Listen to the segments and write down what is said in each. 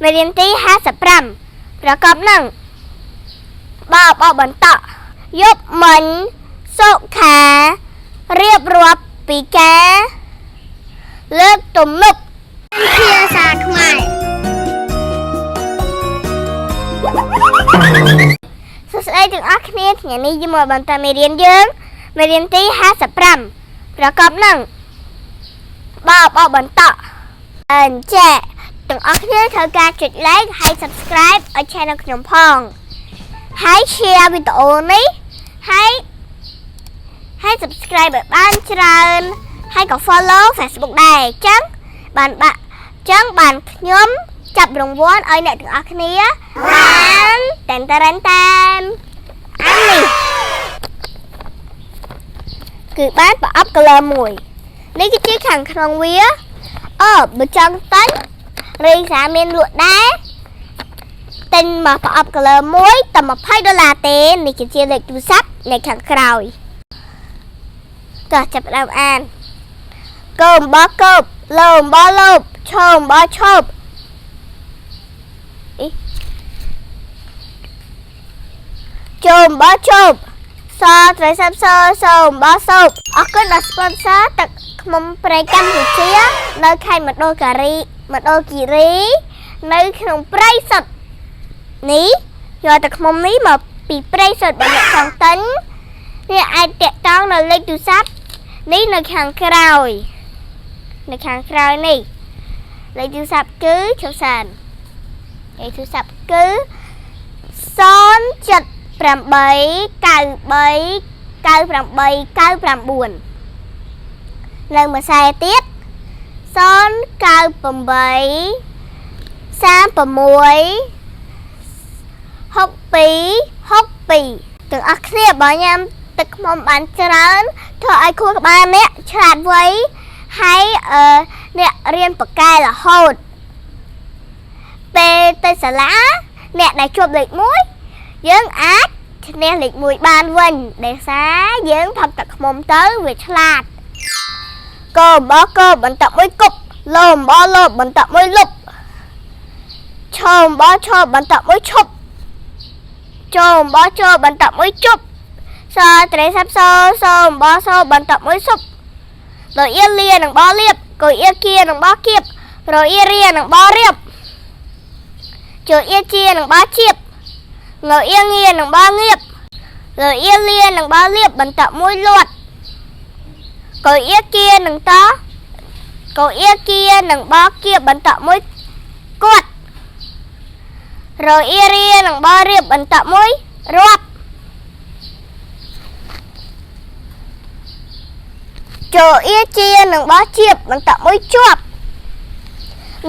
មេរៀនទី55ប្រកបនឹងបបបន្តយប់មិញសុខារៀបរាប់ពីការលើកទំនប់ភាសាខ្មែរសួស្តីទាំងអស់គ្នាថ្ងៃនេះយើងមកបន្តមេរៀនយើងមេរៀនទី55ប្រកបនឹងបបបន្តអញ្ចឹងទាំងអស់គ្នាត្រូវការចុច like ហើយ subscribe ឲ្យ channel ខ្ញុំផងហើយ share វីដេអូនេះហើយ subscribe ឲ្យបានច្រើនហើយក៏ follow Facebook ដែរអញ្ចឹងបានខ្ញុំចាប់រង្វាន់ឲ្យអ្នកទាំងអស់គ្នាបានតែនអាននេះគឺបានប្រអប់ color មួយនេះគឺជាខាងក្នុងវាបើចង់ទិញរីសាមានលក់ដែរទិញមកប្រអប់ color មួយតែ$20ទេនេះគឺជាលេខទូរស័ព្ទនៅខាងក្រោយតោះចាប់ដើមអានកូនបោះកូបលោមបោះលោបឈោមបោះឈប់ជោមបោះជប់សត្រីសាប់សសូមបោះសោបអរគុណដល់ sponsor ទឹកឃ្មុំប្រៃកម្ពុជានៅខេត្តមណ្ឌលគិរីនៅក្នុងព្រៃសុទ្ធនេះយកទឹកឃ្មុំនេះមកពីព្រៃសុទ្ធបើអ្នកចង់ទិញនេះអាចតាក់ទងនៅលេខទូរស័ព្ទនេះនៅខាងក្រោយនេះលេខទូរស័ព្ទគឺចុះសានលេខទូរស័ព្ទគឺ078939899នៅមួយខ្សែទៀត0983662ទាំងអស់គ្នាបើញ៉ាំទឹកឃ្មុំបានច្រើនធ្វើឲ្យខួរក្បាលអ្នកឆ្លាតវៃហើយអ្នករៀនប៉ាកែរហូតពេលទៅសាលាអ្នកដែលជាប់លេខ1យើងអាចឈ្នះលេខ1បានវិញដោយសារយើងផឹកទឹកឃ្មុំទៅវាឆ្លាតកូនបោះកូបបន្តមួយគប់លោមបោះលោបបន្តមួយលុបឈោមបោះឈប់បន្តមួយឈប់ជោមបោះជោបន្តមួយជប់សត្រីសាប់សសូមបោះសបន្តមួយសុបរអៀលានឹងបោះលៀបកុយអៀគៀនឹងបោះគៀបរអៀរានឹងបោះរៀបចូលអៀជានឹងបោះជៀបងើអៀងានឹងបោះងៀបរអៀលានឹងបោះលៀបបន្តមួយលាត់កុយអៀគៀនឹងបោះគៀបបន្តមួយគាត់រអៀរានឹងបោះរៀបបន្តមួយរាប់ចូលអៀជានឹងបោះជៀបបន្តមួយជាប់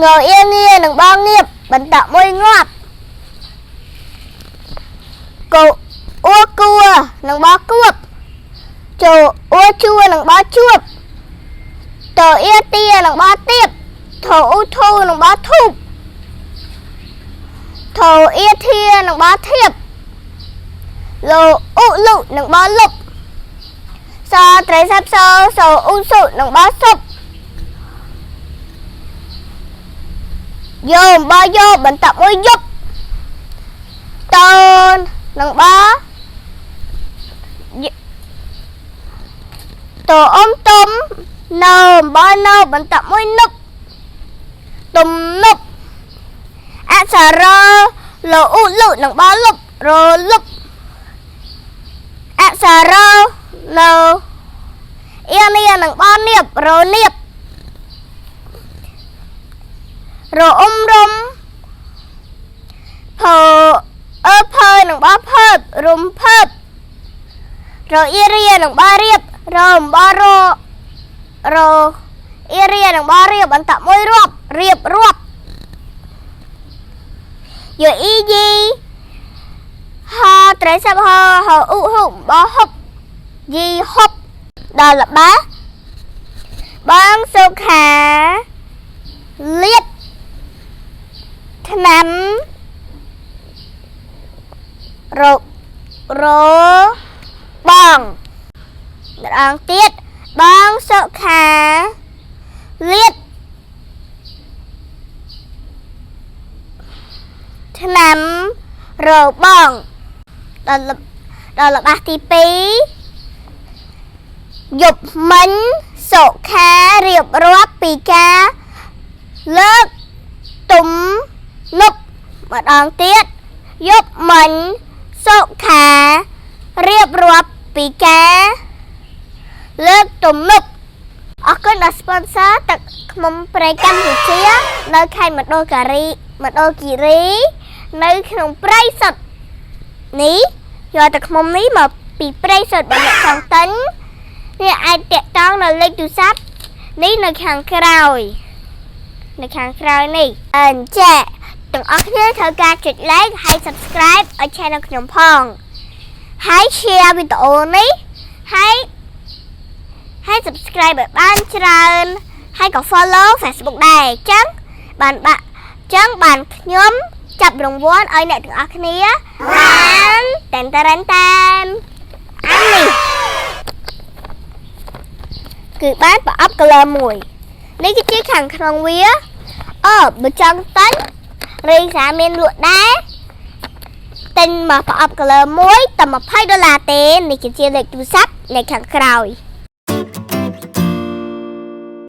ងើអៀងានឹងបោះងៀបបន្តមួយងាប់កូអ៊ូគួនឹងបោះគួបចូលអ៊ូជួនឹងបោះជួបតអៀទានឹងបោះទៀបថោអ៊ូធូនឹងបោះធូបថោអៀធានឹងបោះធៀបលោអ៊ូលុនឹងបោះលុបសត្រីសាប់សូអ៊ូសុនឹងបោះសុបយោមបោះយោបន្តមួយយប់តូននឹងបោះតូអ៊ំទុំណូមបោះណូបន្តមួយនុបទំនុបអក្សរលោអ៊ូលុនឹងបោះលុបរលុបអក្សរលោអៀនានឹងបោះនៀបរនៀបរអ៊ំរុំភើនឹងបោះភើបរុំភើបរអៀរានឹងបោះរៀបរំបោះរអៀរានឹងបោះរៀបបន្តមួយរាប់រៀបរាប់យោអ៊ីយីហត្រីសាប់ហអ៊ូហ៊ុបោះហុបយីហុបដល់លបាបងសុខាលៀបឆ្នាំរបងម្ដងទៀតបងសុខាលៀប ឆ្នាំរបងដល់ល្បះទី2យប់មិញសុខារៀបរាប់ពីការលើកទំនប់ម្ដងទៀតយប់មិញសុខារៀបរាប់ពីការលើកទំនប់អរគុណដល់ sponsor ទឹកឃ្មុំព្រៃកម្ពុជានៅខេត្តមណ្ឌលគិរីនៅក្នុងព្រៃសុទ្ធនេះយកទឹកឃ្មុំនេះមកពីព្រៃសុទ្ធបើអ្នកចង់ទិញអ្នកអាចតាក់ទងនៅលេខទូរស័ព្ទនេះនៅខាងក្រោយនេះអញ្ចឹងទាំងអស់គ្នាត្រូវការចុច like ហើយ subscribe ឲ្យ channel ខ្ញុំផងហើយ share វីដេអូនេះហើយ subscribe ឲ្យបានច្រើនហើយក៏ follow Facebook ដែរអញ្ចឹងបានខ្ញុំចាប់រង្វាន់ឲ្យអ្នកទាំងអស់គ្នាបានតែនអានេះគឺបានប្រអប់ color មួយនេះគឺជាខាងក្នុងវាបើចង់ទិញរីសាមានលក់ដែរទិញមកប្រអប់ color មួយតែ$20ទេនេះគឺជាលេខទូរស័ព្ទនៅខាងក្រោយ